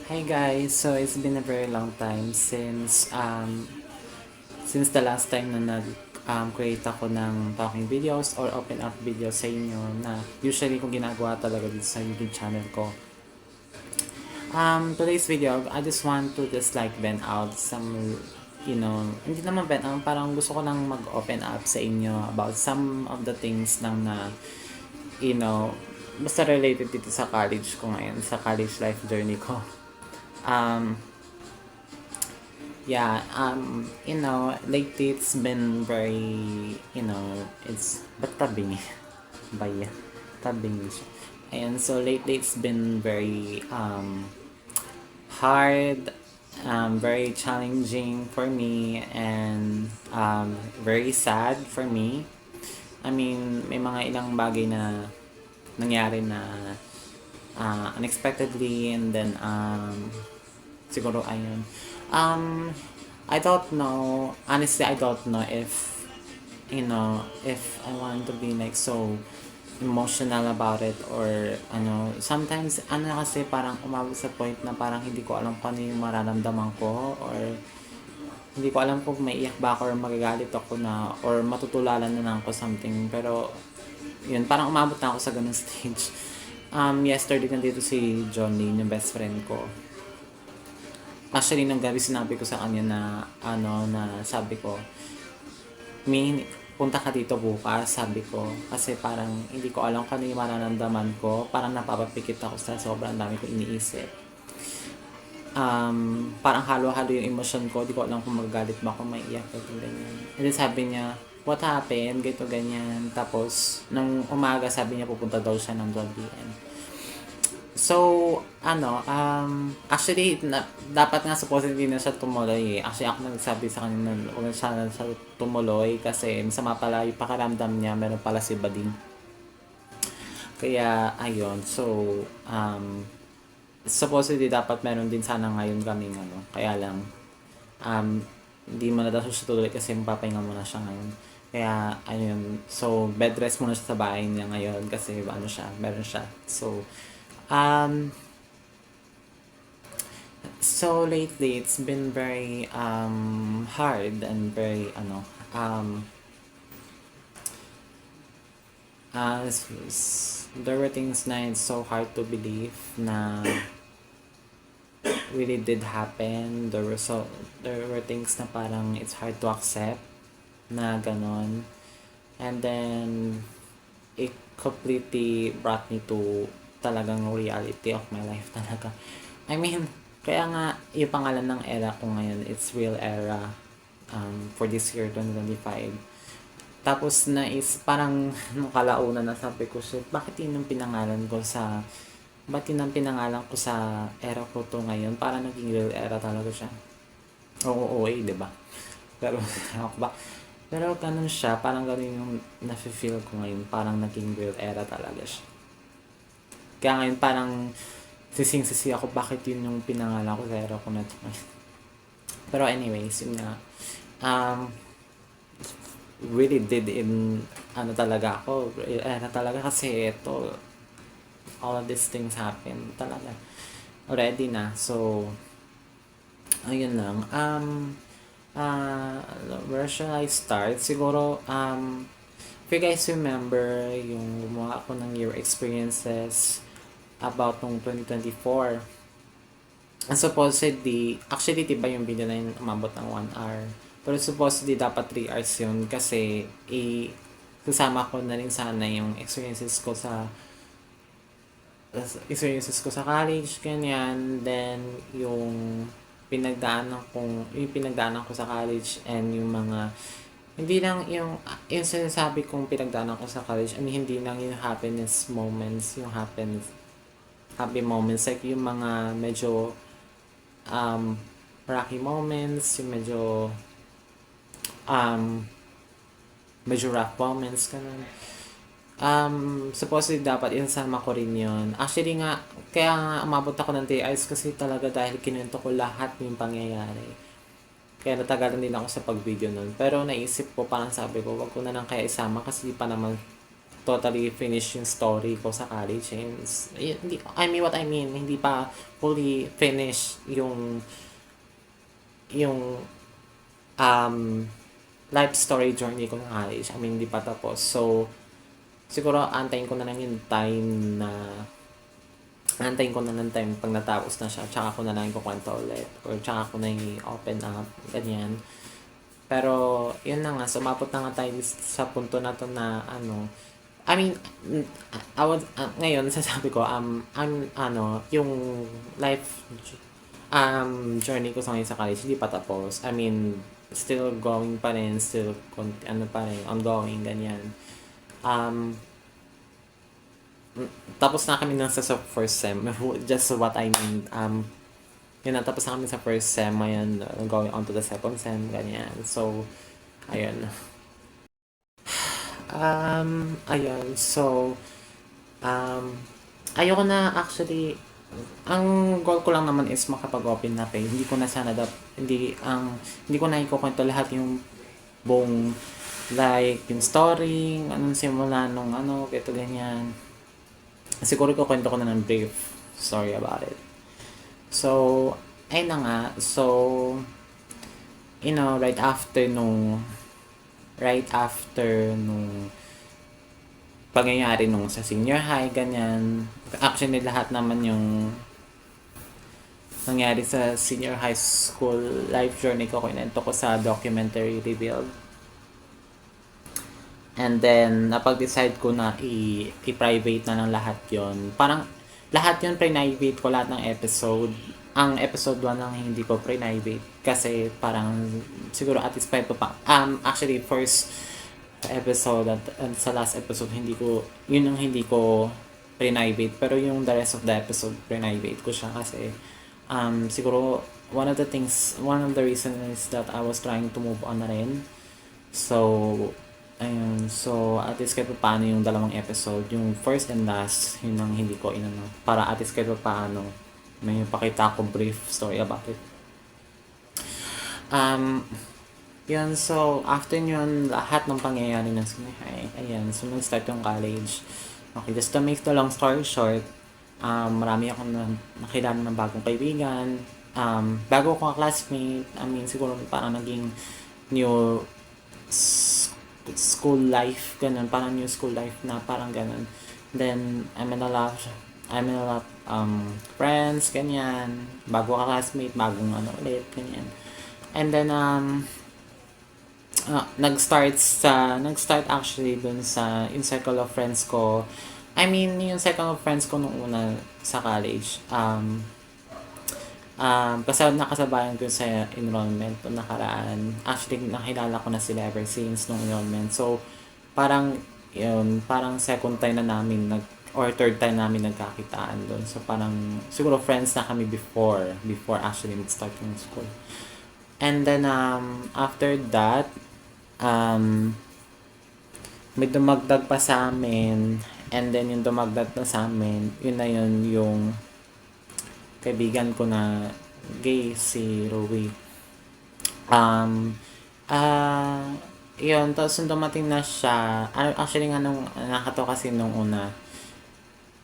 Hi guys, so it's been a very long time since the last time na create ako ng talking videos or open up videos sa inyo na usually kung ginagawa talaga dito sa YouTube channel ko. Today's video, I just want to just like vent out some, hindi naman vent out, parang gusto ko lang mag-open up sa inyo about some of the things lang na, you know, basta related dito sa college ko ngayon, sa college life journey ko. Um, lately it's been very, it's, ba't tabing? Baya, tabing siya. Ayan, so lately it's been very, hard, very challenging for me, and, very sad for me. I mean, may mga ilang bagay na nangyari na, unexpectedly, and then, siguro ayun. I don't know. Honestly, I don't know if I want to be like so emotional about it or sometimes kasi parang umabot sa point na parang hindi ko alam kung ano yung mararamdaman ko or hindi ko alam kung maiiyak ba ako or magagalit ako na or matutulalan na lang ako something pero yun parang umabot na ako sa ganung stage. Yesterday nandito si John Lee, yung best friend ko. Actually, nung gabi sinabi ko sa kanya na, na sabi ko, Min, punta ka dito bukas, sabi ko. Kasi parang hindi ko alam kung ano yung mararamdaman ko. Parang napapapikit ako sa sobrang dami ko iniisip. Parang halo-halo yung emosyon ko. Hindi ko alam kung magagalit ba ako, maiiyak ko, ganyan. And then sabi niya, what happened? Ganito, ganyan. Tapos, nung umaga, sabi niya pupunta daw siya ng 12 p.m. So, actually, dapat nga supposedly na siya tumuloy eh. Actually, ako nagsabi sa kanya na huwag na siya tumuloy kasi masama pala yung pakiramdam niya, meron pala si Bading. Kaya, ayun. So, supposedly dapat meron din sana ngayon kaming kaya lang, hindi mo na daw siya tuloy kasi mapapahinga mo na siya ngayon. Kaya, ayun. So, bed rest muna siya sa bahay niya ngayon kasi meron siya. So lately it's been very hard and very there were things na it's so hard to believe na really did happen. There were things na parang it's hard to accept na ganon. And then it completely brought me to talagang reality of my life talaga. I mean, kaya nga yung pangalan ng era ko ngayon, it's Real Era for this year 2025. Tapos parang nung kalaunan na sabi ko, shit, bakit yun ang pinangalan ko sa era ko to ngayon? Para naging real era talaga siya. Oo, diba? Pero, ako ba? Pero ganun siya, parang ganun yung nafe-feel ko ngayon, parang naging real era talaga siya. Kaya ngayon parang sising-sisi ako bakit yun yung pinangalan ko sa era ko na ito. Pero anyways, yun nga. Really did in talaga ako. Era talaga kasi ito. All of these things happen talaga. Already na. So, ayun lang. Where shall I start? Siguro, if you guys remember, yung gumawa ako ng year experiences about nung 2024. And supposedly, actually diba yung video na yun umabot ng 1 hour. Pero supposedly dapat 3 hours yun kasi susama ko na rin sana yung experiences ko sa college, ganyan. Then, yung pinagdaanan ko sa college and yung mga hindi lang yung sinasabi kong pinagdaanan ko sa college, I mean, hindi lang yung happy moments, like yung mga medyo rocky moments, yung medyo rough moments, ganun. Supposedly dapat insama ko rin yun. Actually nga, kaya nga umabot ako ng 3 hours kasi talaga dahil kinuwento ko lahat yung pangyayari. Kaya natagalan din ako sa pag-video nun. Pero naisip ko, parang sabi ko, wag ko na lang kaya isama kasi di pa naman totally finish yung story ko sa college. Hindi, I mean, what I mean, hindi pa fully finish yung um, life story journey ko ng college. I mean, hindi pa tapos. So, siguro antayin ko na lang yung time na antayin ko na ng time pag natapos na siya, tsaka ko na lang ikukwento ulit, or tsaka ko na i-open up, ganyan. Pero, yun na nga, sumapot na nga tayo sa punto na to na, I mean, ngayon, sasabi ko, yung life, journey ko sa ngayon sa college, hindi pa tapos. I mean, still going pa rin, still, pa rin, ongoing, ganyan. Tapos na kami sa first sem, just what I mean, yun na, tapos na kami sa first sem, ngayon, going on to the second sem, ganyan. So, ayun. Ayun, so, ayoko na actually, ang goal ko lang naman is makapag-open up eh. Hindi ko na sana hindi ko na ikukwento lahat yung buong, like, yung story, anong simula nung ganito, ganyan. Siguro ikukwento ko na ng brief story about it. So, ayun na nga. So, right after nung pangyayari nung sa senior high, ganyan. Actually, lahat naman yung nangyari sa senior high school life journey ko, kinento ko sa documentary Revealed. And then, napag-decide ko na i-private na ng lahat yon. Parang, lahat yon private ko, lahat ng episode. Ang episode 1 lang hindi ko private. Kasi parang, siguro at least pa. Actually, first episode at sa last episode, yun ang hindi ko private. Pero yung the rest of the episode, private ko siya. Kasi, siguro, one of the reasons is that I was trying to move on na rin. So, ayun. So, at least kahit paano yung dalawang episode, yung first and last, yun ang hindi ko para at least kahit paano may pakita ko brief story about it. Yun, so, after yun, lahat ng pangyayari ng senior high, ayan, so nag-start yung college. Okay, just to make the long story short, marami akong nakilala ng bagong kaibigan, bago akong classmate, I mean, siguro parang naging new school life, ganun, parang new school life na parang ganun. Then, I'm in a lot friends, ganyan, bago ka classmate, bagong ulit, ganyan. And then, nag-start actually dun sa, in circle of friends ko, I mean, yung circle of friends ko nung una sa college, kasi nakasabayan ko sa enrollment nung nakaraan. Actually, nakilala ko na sila ever since nung enrollment. So, parang second time na namin or third time namin nagkakitaan doon. So, parang siguro friends na kami before actually mag-start yung school. And then, after that, may dumagdag pa sa amin. And then, yung dumagdag na sa amin, yun na yung kaibigan ko na gay, si Rowie. Yun, tapos nung dumating na siya, actually nga nung nakatawa kasi nung una,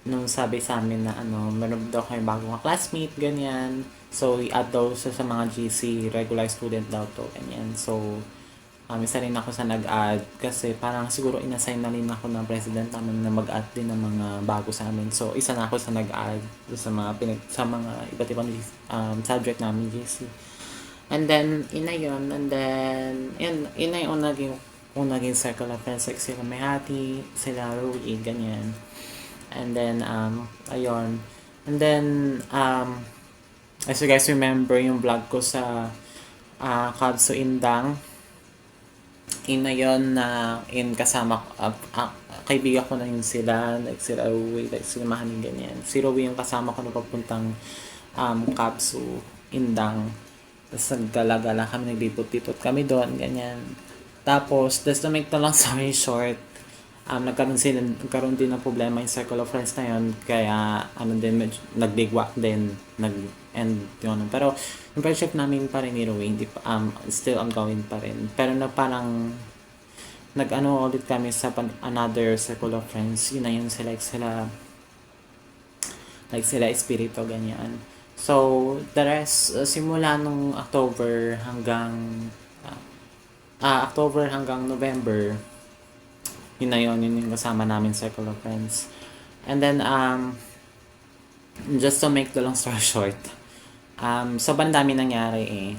nung sabi sa amin na meron daw kayo bagong classmate, ganyan. So, i-add daw sa mga GC, regular student daw to, ganyan. So, isa rin ako sa nag-add kasi parang siguro inassign na rin ako ng president namin na mag-add din ng mga bago sa amin. So, isa na ako sa nag-add sa mga iba't ibang subject namin, GC. And then, ina yun. And then, ina yung naging circle of friends. Like sila Mehati, sila Rui, ganyan. And then, ayun. And then, as you guys remember yung vlog ko sa Kabso Indang, ina yun na kasama kaibigan ko na yun sila, like sila Rui, like sila Mahani, ganyan. Si Rui yung kasama ko na papuntang Kabso Indang. Tapos nagdala-gala kami, naglipot-lipot kami doon, ganyan. Tapos, just to make the long story short, nagkaroon din ng problema yung circle of friends na yun. Kaya, nagdigwak din, nag-end yun. Pero, yung friendship namin pa rin ni Rui, still ongoing pa rin. Pero na parang, nag-ano ulit kami sa another circle of friends. Yun na yun, like sila Espiritu, ganyan. So, the rest, simula nung October hanggang November, yun na yun yung kasama namin circle of friends. And then, just to make the long story short, sobrang dami nangyari eh.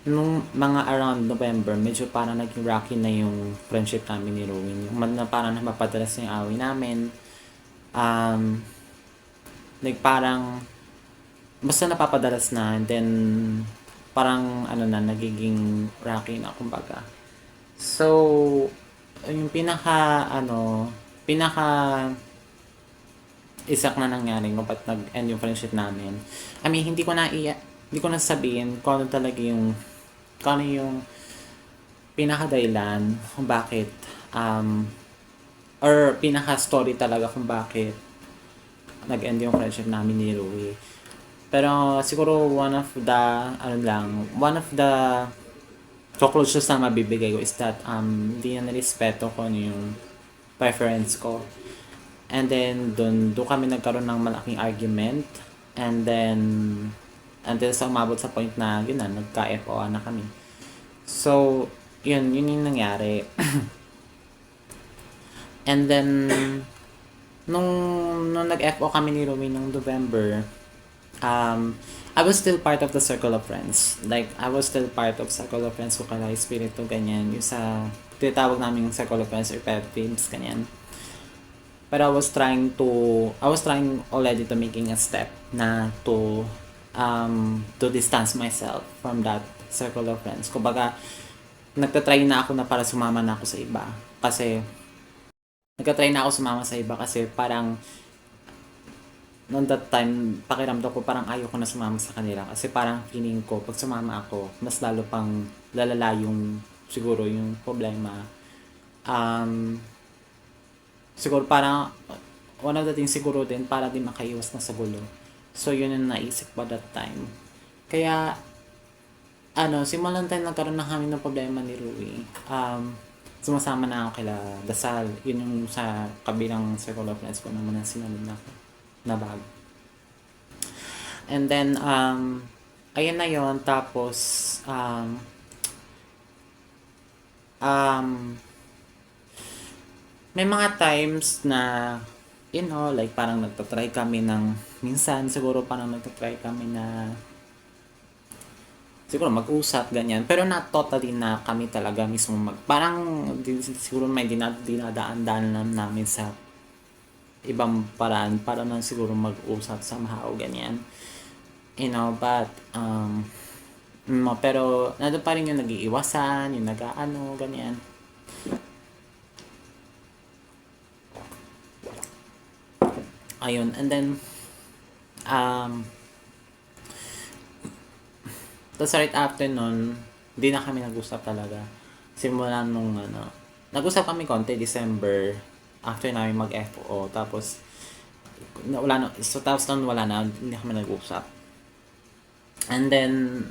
Nung mga around November, medyo parang naging rocky na yung friendship namin ni Rowin. Yung na parang napapadalas na yung away namin. Like parang, basta napapadalas na, and then, parang ano na, nagiging rocky na, kumbaga. So, yung pinaka isak na nangyari kung ba't nag-end yung friendship namin. I mean, hindi ko na sabihin kung ano yung pinaka-dahilan kung bakit, or pinaka-story talaga kung bakit nag-end yung friendship namin ni Rui. Pero siguro one of the conclusions na mabibigay ko is that hindi na nirespeto ko ano yung preference ko. And then, doon kami nagkaroon ng malaking argument. And then, until sa umabot sa point na, yun na, nagka-FOA na kami. So, yun yung nangyari. And then, nung nag-FO kami ni Rumi nung November, I was still part of the circle of friends. Like, I was still part of circle of friends ko kala Espiritu, ganyan. Yung sa, tinatawag namin yung circle of friends or pet teams, ganyan. But I was trying already to making a step na to distance myself from that circle of friends. Kumbaga, nagtatry na ako na para sumama na ako sa iba. Kasi parang noong that time, pakiramdam ko parang ayoko na sumama sa kanila. Kasi parang feeling ko, pag sumama ako, mas lalo pang lalala siguro yung problema. Siguro parang one of the things siguro din para din makaiwas na sa gulo. So yun yung naisip ko that time. Kaya simulan tayo nagkaroon na kami ng problema ni Rui. Sumasama na ako kila Dasal. Yun yung sa kabilang circle of friends ko naman na sinunod na bago. And then ayun na yun. Tapos may mga times na like parang nagtatry kami minsan siguro parang nagtatry kami na siguro mag-usap, ganyan. Pero not totally na kami talaga mismo parang siguro may dinadaan-daan namin sa ibang paraan para na siguro mag-usap somehow, ganyan. But pero nandun pa rin yung nag-iiwasan, yung ganyan. Ayun, and then tapos right after nun, hindi na kami nag-usap talaga. Simulan nung nag-usap kami konti December after namin mag-FO. Tapos tapos nun wala na, hindi kami nag-usap. And then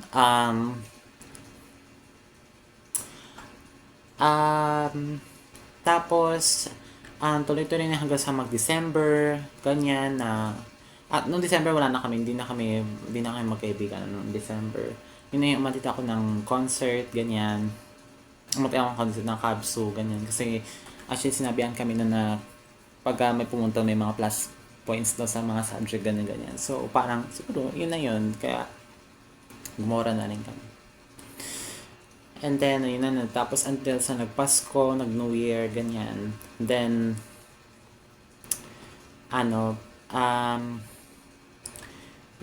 tapos tuloy-tuloy na hanggang sa mag-December, ganyan na. At noong December wala na kami, hindi na kami magkaibigan noong December. Yun na yung umatid ako ng concert, ganyan. Umatid ako ng concert ng Kabsu, ganyan. Kasi actually sinabihan kami na pagka may pumunta may mga plus points daw sa mga subject, ganyan. So parang siguro yun na yun, kaya gumora na rin kami. And then, yun na, tapos until sa nagpasko, nag-New Year, ganyan. Then,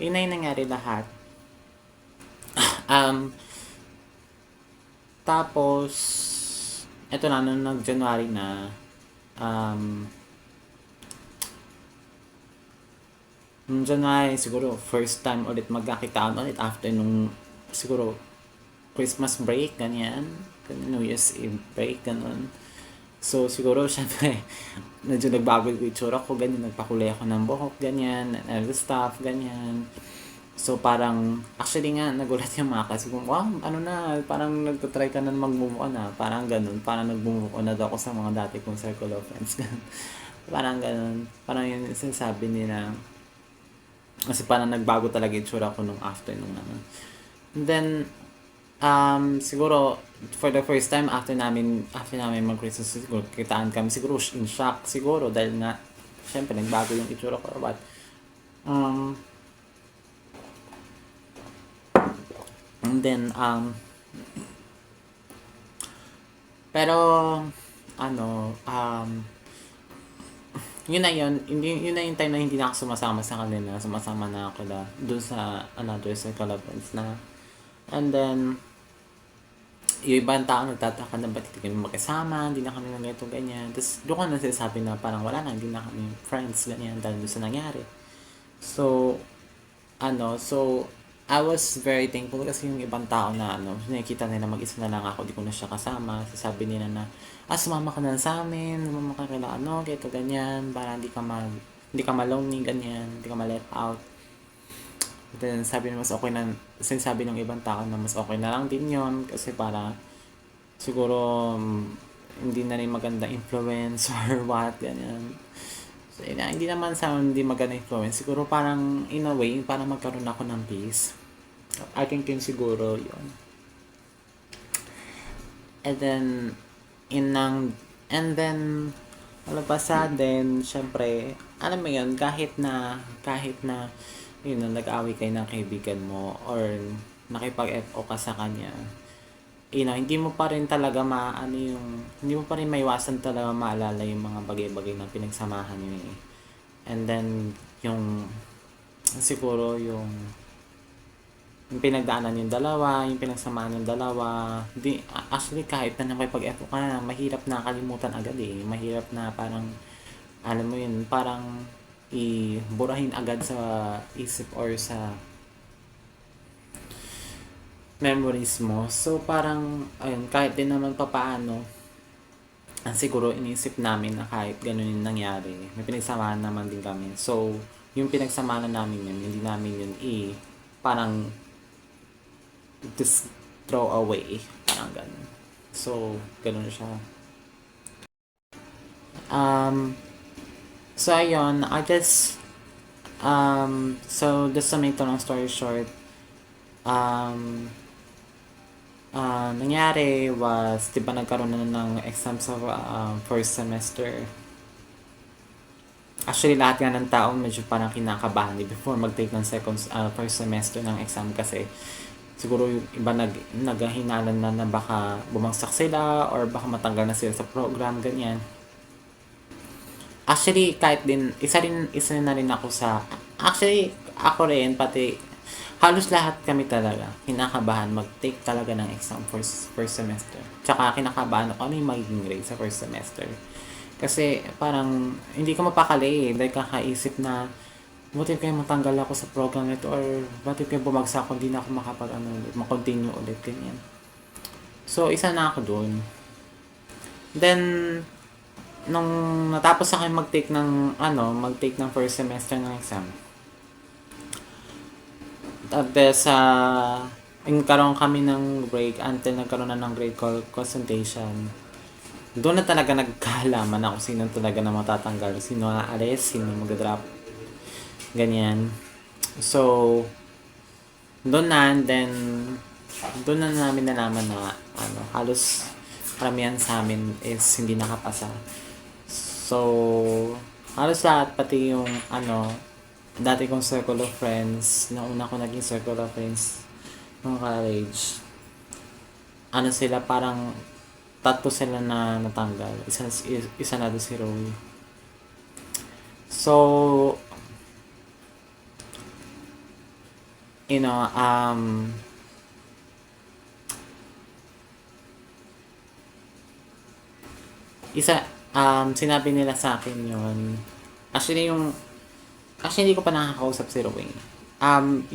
yun na yung nangyari lahat. Tapos, eto na, nung nag-January na, nung January, siguro, first time ulit magkakitaan ulit after nung, siguro, Christmas break, ganyan. New Year's Eve break, ganun. So, siguro, syempre, medyo nagbago yung itsura ko, ganyan. Nagpakulay ako ng buhok, ganyan. And other stuff, ganyan. So, parang, actually nga, nagulat yung mga kasi kung, wow, ano na, parang nagtatry ka na mag-move on na. Parang ganun. Parang nag-move on na daw ako sa mga dati kong circle of friends. Parang ganun. Parang yun yung sinasabi nila. Kasi parang nagbago talaga yung tsura ko nung after nung ano. And then, siguro, for the first time, after namin mag-Christmas, siguro, kitaan kami, siguro, in shock, siguro, dahil nga, syempre, nagbago yung itsura ko, but, um, and then, pero, ano, yun na yun na yung time na hindi na ako sumasama sa kanila, sumasama na ako dun sa another circle of friends na, and then, yung ibang tao nagtataka na ba't hindi kami magkasama, hindi na kami na ganito, ganyan. Tapos doon ko na sinasabi na parang wala na, hindi na kami friends, ganyan, dahil doon sa nangyari. So, so, I was very thankful kasi yung ibang tao na, nakikita nila mag-isa na lang ako, di ko na siya kasama. Sasabi nila na, sumama ka na sa amin, sumama ka kila ganito, ganyan, para hindi ka ma-lonely, ganyan, hindi ka ma-let out. Then, sabi na mas okay na, sinasabi ng ibang tao na mas okay na lang din yon kasi para siguro hindi na rin maganda influence or what, ganyan. So, hindi naman sa hindi maganda influence. Siguro parang, in a way, parang magkaroon ako ng peace. I think yun siguro yun. And then, and then, wala pa sa din, syempre, alam mo yun, kahit na, yun, nag-away kayo ng kaibigan mo, or nakipag-FO ka sa kanya, hindi mo pa rin talaga hindi mo pa rin maiwasan talaga maalala yung mga bagay-bagay na pinagsamahan nyo eh. And then, siguro yung pinagdaanan yung dalawa, yung pinagsamahan yung dalawa, actually kahit na nakipag-FO ka na, mahirap na kalimutan agad eh. Mahirap na parang, alam mo yun, parang iburahin agad sa isip or sa memories mo. So, parang, ayun, kahit din naman papaano, siguro inisip namin na kahit ganun yung nangyari, may pinagsamahan naman din kami. So, yung pinagsamahan namin yun, hindi namin yun parang just throw away. Parang ganun. So, ganun siya. So, ayun, so, just to make the long story short, nangyari was, di ba nagkaroon na ng exams sa first semester. Actually, lahat nga ng tao medyo parang kinakabahan before mag-take ng first semester ng exam kasi siguro yung iba naghahinalan na baka bumagsak sila or baka matanggal na sila sa program, ganyan. Actually, kahit din, isa na rin ako actually, ako rin, pati, halos lahat kami talaga, kinakabahan mag-take talaga ng exam first semester. Tsaka kinakabahan ako ano yung magiging grade sa first semester. Kasi parang, hindi ko mapakali dahil kakaisip na, what if kayo matanggal ako sa program nito or what if kayo bumagsak ako, hindi na ako makontinue ulit, ganyan. So, isa na ako dun. Then, nung natapos ako mag-take ng first semester ng exam. Tapos nagkaroon kami ng break until nagkaroon na ng grade consultation. Doon na talaga nagkaalaman ako sino talaga na matatanggal, sino aalis, sino mag-drop. Ganyan. So, doon na namin nalaman na halos karamihan sa amin is hindi nakapasa. So, halos lahat, pati yung dati kong circle of friends, na una ko naging circle of friends nung college, sila parang tatlo sila na natanggal. Isa na doon si Roy. So, sinabi nila sa akin yun. Actually, hindi ko pa nakakausap si Rowing.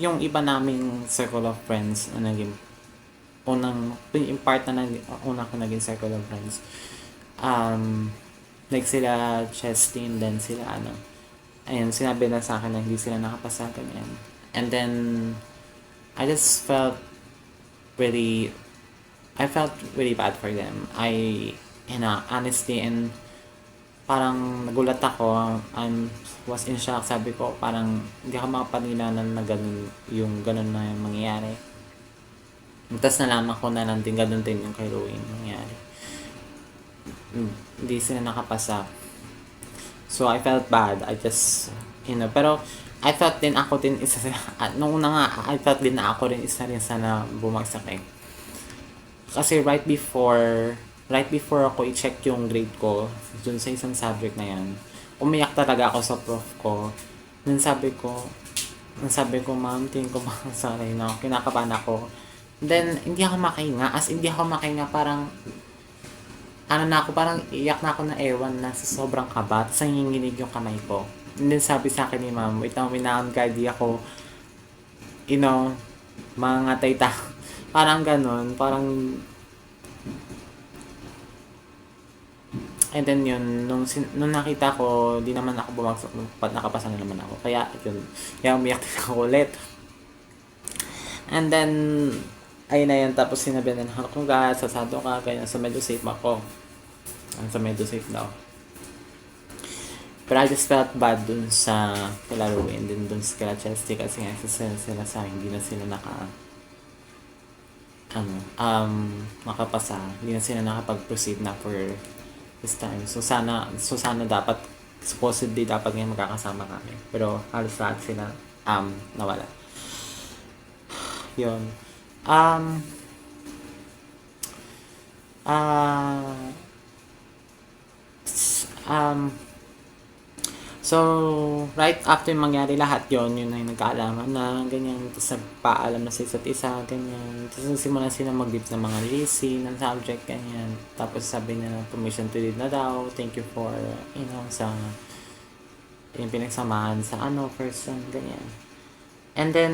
Yung iba naming circle of friends na naging yung part na una ko naging circle of friends. Like sila chess team, then sila ayun, sinabi na sa akin na hindi sila nakapasa, ganyan. And then, I just felt really, I felt really bad for them. Honestly, and parang nagulat ako. Was in shock. Sabi ko, parang hindi ako makapanilanan na ganun na yung mangyayari. Tapos nalaman ko na lang din ganun din yung kay Rowing nangyari. Hindi sila nakapasa. So, I felt bad. Pero, I thought din ako din isa nung una nga, I thought din na ako rin isa rin sana bumagsak eh. Kasi right before ako i-check yung grade ko, dun sa isang subject na yan, umiyak talaga ako sa prof ko. Then sabi ko, ma'am, tingin ko bang sorry na, kinakabahan ako. Then, hindi ako makahinga. Parang, parang iyak na ako na ewan na sa sobrang kaba. Tapos nanginginig yung kamay ko. And then sabi sa akin ni ma'am, wait lang, minahon ka, di ako, mga tayta. Parang ganun, and then yun, nung nakita ko, di naman ako bumagsak, nakapasa na naman ako. Kaya umiyak din ako ulit. And then, ayun na yun, tapos sinabi na ako, guys, sasado ka, kaya sa medyo safe ako. Sa medyo safe daw. Pero I just felt bad dun sa kila Rowing and then dun sa kila Chelsea kasi nga sila sa hindi na sila makapasa. Hindi na sila nakapag-proceed na for this time. So sana supposedly dapat ngayon magkakasama kami. Pero halos lahat sila nawala. Yun. So, right after mangyari lahat yun na yung nagkaalaman na, ganyan, tapos nagpaalam na sa isa't isa, ganyan, tapos nagsimula sila mag-dip ng mga GC ng subject, ganyan, tapos sabi na permission to read na daw, thank you for, sa yung pinagsamahan sa person, ganyan. And then,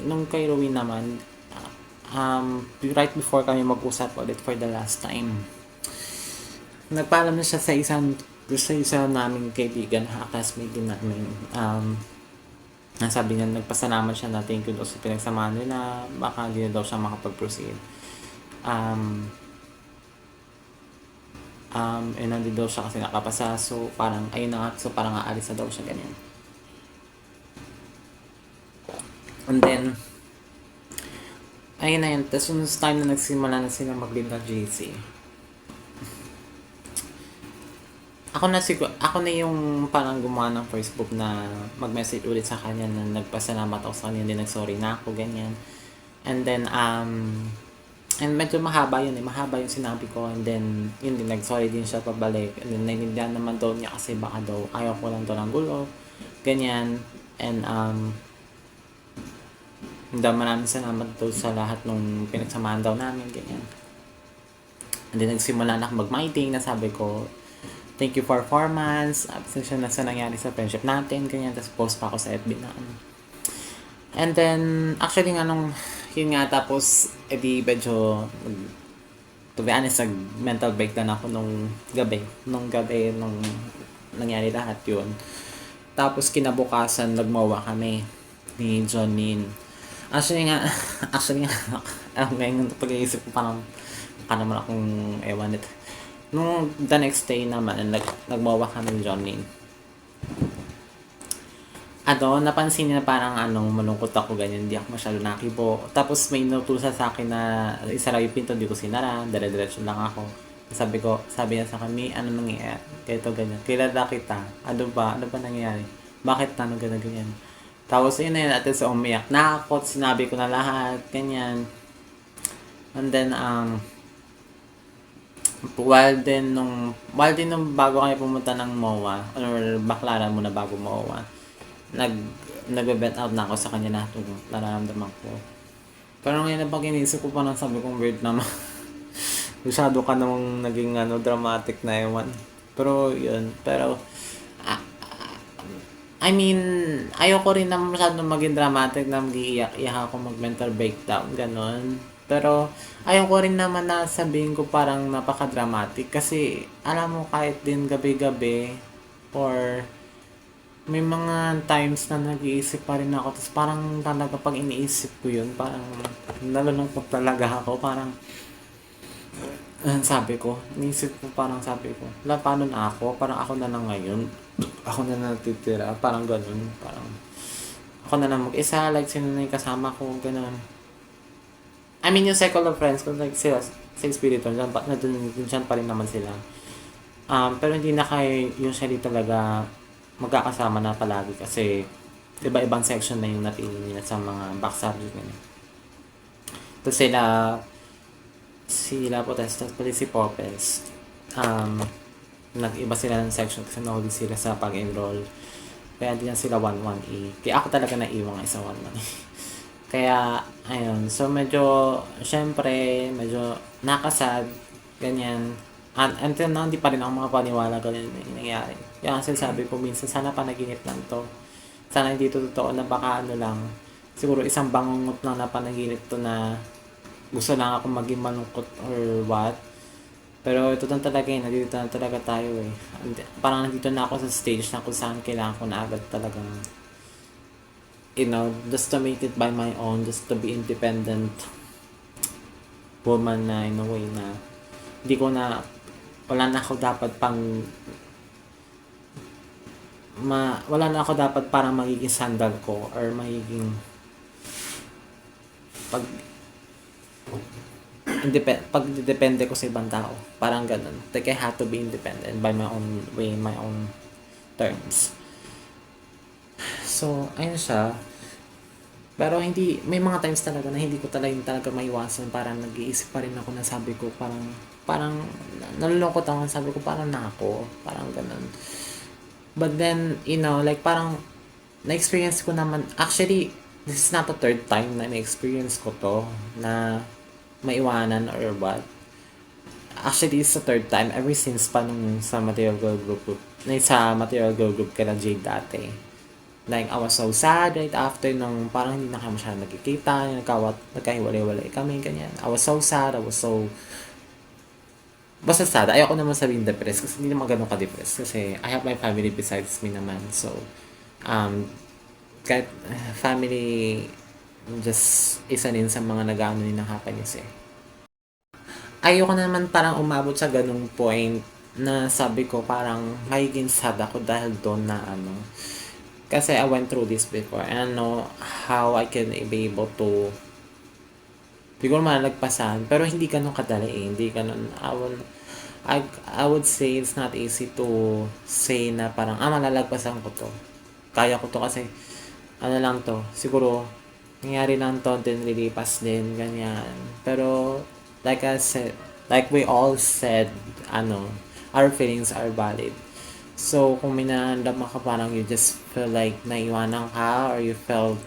nung kay Rowing naman, right before kami mag-usap ulit for the last time, nagpaalam na siya sa isa naming kaibigan, classmate din namin. Sabi niya, nagpasalamat siya na thank you daw sa pinagsamahan nila, baka hindi na daw siya makapag-proceed. Hindi daw siya kasi nakapasa, so parang, parang aalis na daw siya, ganyan. And then, ayun na yun, tapos yung time na nagsimula na sila mag-lead ng GC, ako na yung parang gumawa ng Facebook na mag-message ulit sa kanya na nagpasalamat ako sa kanya, din nag-sorry na ako, ganyan. And then, and medyo mahaba yung sinabi ko, and then, yun din, nag-sorry din siya pabalik, and then, naiintindihan naman daw niya kasi baka daw, ayaw ko lang daw ng gulo, ganyan, and, hindi maraming salamat daw sa lahat nung pinagsamahan daw namin, ganyan. And then, nagsimula na ako mag-meeting, na sabi ko, thank you for 4 months. Absensya na sa nangyari sa friendship natin. Ganyan. Tapos post pa ako sa FB na And then, actually yun nga, tapos, medyo, to be honest, mental breakdown ako nung gabi, nung nangyari lahat yun. Tapos, kinabukasan, nagmawa kami ni Johnine. Actually nga, ngayon, pag-iisip ko, parang naman akong ewan ito. Nung the next day naman, nagmawa kami ni Johnine. Napansin niya na parang malungkot ako, ganyan, hindi ako masyado nakibo. Tapos may inutusan sa akin na isara yung pinto, hindi ko sinara, dire-diretso lang ako. Sabi niya sa kami, ano nangyayari? Ganito, ganyan. Kilala kita. Ano ba nangyayari? Bakit ganyan? Tapos yun na yun, at sa umiyak na ako, sinabi ko na lahat, ganyan. And then, while din nung bago kami pumunta ng MOA, or Baclaran muna bago MOA, nag-vent out na ako sa kanya lahat ng nararamdaman ko. Pero ngayon na pag inisip ko pa nang sabi kong weird naman. Masyado ka namang naging dramatic na ewan. Pero yun, ayoko rin na masyado maging dramatic na mag-iiyak ako mag-mental breakdown, ganon. Pero, ayaw ko rin naman na sabihin ko parang napaka-dramatic. Kasi, alam mo, kahit din gabi-gabi, or may mga times na nag-iisip pa rin ako. Tapos parang talaga pag iniisip ko yun, parang nalulungkot talaga ako. Parang, sabi ko, iniisip ko parang sabi ko, paano na ako? Parang ako na lang ngayon. Ako na natitira. Parang ganun. Parang, ako na lang mag-isa. Like, sino na yung kasama ko. Ganun. I mean, yung circle of friends ko, like, sila, sa espiritu, dyan pa rin naman sila. Pero hindi na kayo usually talaga magkakasama na palagi kasi iba-ibang section na yung napili nila sa mga back subject nila. Tapos sila Potestas, pati si Popes, nag-iba sila ng section kasi nahuli sila sa pag-enroll. Kaya hindi na sila 1-1A. Kaya ako talaga naiwan nga sa 1-1A. Kaya, ayun. So, syempre, medyo nakasad, ganyan. Until now, hindi pa rin ako makapaniwala ganyan yung nangyari. Kaya kasi sabi ko, minsan, sana panaginip lang to. Sana hindi to totoo na baka ano lang. Siguro isang bangungot lang na panaginip to na gusto lang ako maging malungkot or what. Pero ito na talaga nandito na talaga tayo eh. Parang nandito na ako sa stage na kung saan kailangan ko na agad talagang just to make it by my own, just to be independent woman na in a way na hindi ko na, wala na ako dapat wala na ako dapat parang magiging sandal ko or magiging pagdepende ko sa ibang tao. Parang ganun. Like, I have to be independent by my own way, my own terms. So, ayun siya. Pero may mga times talaga na hindi ko talaga maiwasan. Parang nag-iisip pa rin ako na sabi ko, parang nalulungkot ako. Sabi ko, parang na ako. Parang ganun. But then, like parang na-experience ko naman. Actually, this is not the third time na na-experience ko to na maiwanan or what. Actually, it's the third time ever since pa nung sa Material Girl Group. Sa Material Girl Group kala Jade dati. Like, I was so sad right after nung parang hindi na kami masyadong nagkikita, nagkahiwalay-walay kami, ganyan. I was so sad, basta sad. Ayoko naman sabihin depressed kasi hindi naman ganun ka-depressed kasi I have my family besides me naman. So, kahit family, just isa din sa mga nag-ano din ng happiness eh. Ayoko naman parang umabot sa ganung point na sabi ko parang magiging sad ako dahil doon na kasi I went through this before and I know how I can be able to siguro malagpasan pero hindi ganun kadali eh. Hindi ganun I would say it's not easy to say na parang malalagpasan ko to. Kaya ko to kasi lang to. Siguro nangyari lang to then lilipas din ganyan. Pero like I said, like we all said, our feelings are valid. So, kung may nararamdaman ka parang you just feel like naiwanan ka or you felt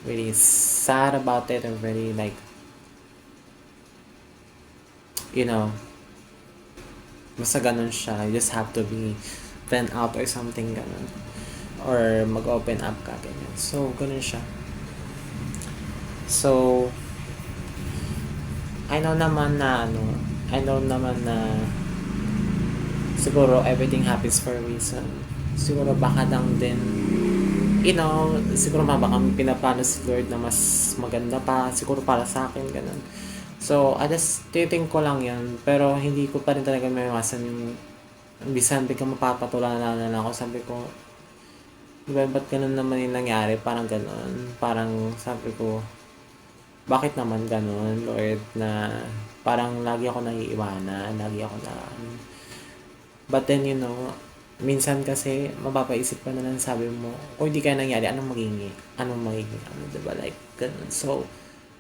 really sad about it or very like, basta ganun siya. You just have to be vent out or something ganun. Or mag-open up ka ganyan. So, ganun siya. So, I know naman na siguro everything happens for a reason. Siguro baka lang din, siguro baka pinapano si Lord na mas maganda pa, siguro para sa akin, ganun. So, I just titing ko lang yun, pero hindi ko pa rin talaga maiwasan yung, bisan biglang mapapatulanan na ako, sabi ko, diba, ba't ganun naman yung nangyari, parang ganun, parang sabi ko, bakit naman ganun, Lord, na parang lagi ako naiiwanan, lagi ako na, but then, minsan kasi, mapapaisip ka na lang sabi mo, kung hindi kaya nangyari, anong magiging, diba, like, ganun. So,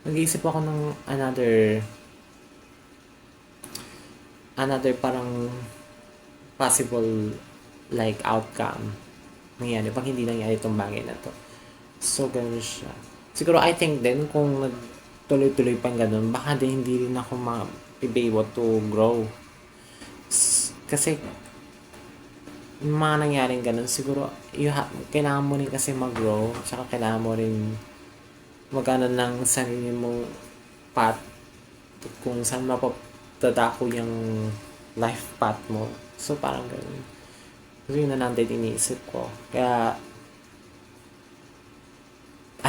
nag-iisip ako ng another parang possible, like, outcome nangyari, pag hindi nangyari itong bagay na to. So, ganun siya. Siguro, I think din, kung tuloy-tuloy pang ganun, baka din hindi rin ako be able to grow. Kasi, yung mga nangyaring ganun, siguro, kailangan mo rin kasi mag-grow, tsaka kailangan mo rin magano ng sarili mong path, kung saan mapapatadako yung life path mo. So, parang ganun. So, yun na lang din iniisip ko. Kaya,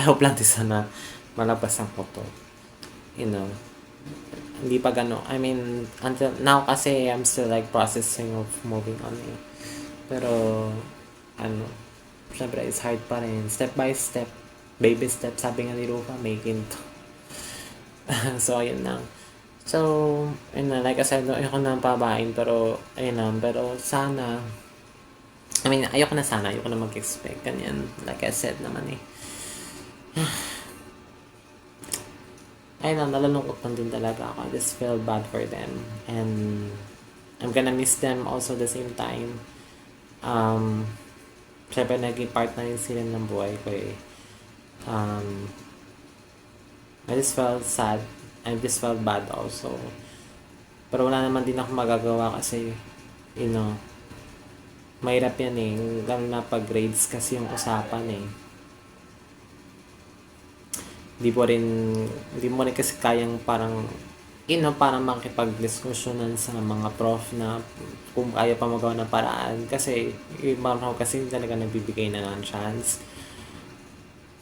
hope lang din sana malabasan ko to. You know, hindi pa I mean, until now kasi I'm still like processing of moving on eh. Pero, ano, syempre it's hard pa rin. Step by step, baby step, sabi nga ni Rufa, making to. So, ayun lang. So, ayun na, like I said, ayoko na pabain, pero, ayun na, pero sana, I mean, ayoko na mag-expect, ganyan, like I said naman eh. Ayun na, nalulungkot lang din talaga ako. I just feel bad for them, and I'm gonna miss them also the same time. Syempre, naging part na rin sila ng buhay ko eh. I just felt sad. I just felt bad also. Pero wala naman din ako magagawa kasi, you know, mahirap yan eh. Lalo na pag grades kasi yung usapan eh. Hindi mo rin kasi kayang parang, you know, parang makipag-diskusyonan sa mga prof na kung kaya pa magawa ng paraan. Kasi, yung mga prof kasi talaga nagbibigay na ng chance.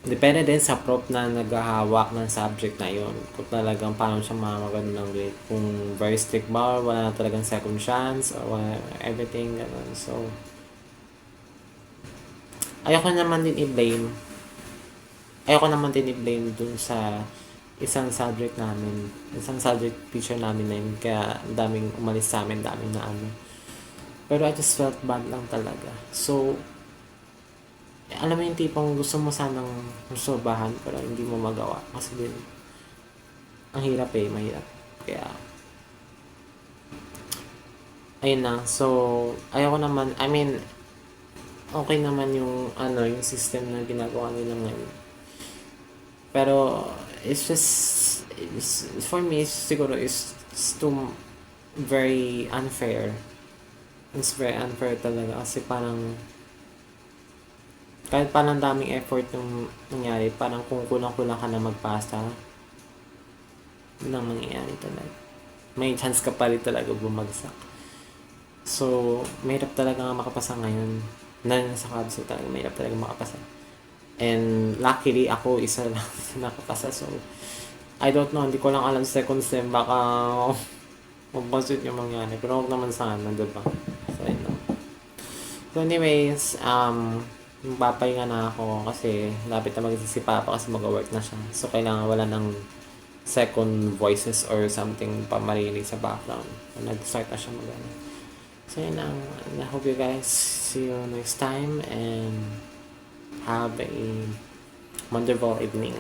Depende din sa prof na naghahawak ng subject na yun. Kung talagang paano siya mamagano ng grade. Kung very strict ba, wala na talagang second chance, or everything, gano'n. So, ayoko naman din i-blame dun sa isang subject teacher namin na yun. Kaya daming umalis sa amin, daming na ano. Pero I just felt bad lang talaga. So, alam mo yung tipong gusto mo sanang resolbahan pero hindi mo magawa kasi din ang hirap eh, mahirap. Kaya ayun na. So, ayoko naman, I mean, okay naman yung yung system na ginagawa nila ngayon. Pero it's for me, siguro it's too very unfair. It's very unfair talaga kasi parang kahit parang daming effort yung nangyari, parang kung kulang-kulang ka na magpasa, yun ang mangyayari talaga. May chance ka pa rin talaga bumagsak. So, mahirap talaga nga makapasa ngayon. Na sa kabso talaga, mahirap talaga makapasa. And luckily, ako isa lang nakapasa. So, I don't know, hindi ko lang alam second sem, baka magbasit yung mangyari. Pero huwag naman sana, diba? So, I know. So, anyways, papahinga na ako kasi lapit na magsisipapa kasi mag-work na siya. So, kailangan wala ng second voices or something pa marinig sa background. So, nag-start na siya mag-ano. So, yun lang. I hope you guys see you next time and have a wonderful evening.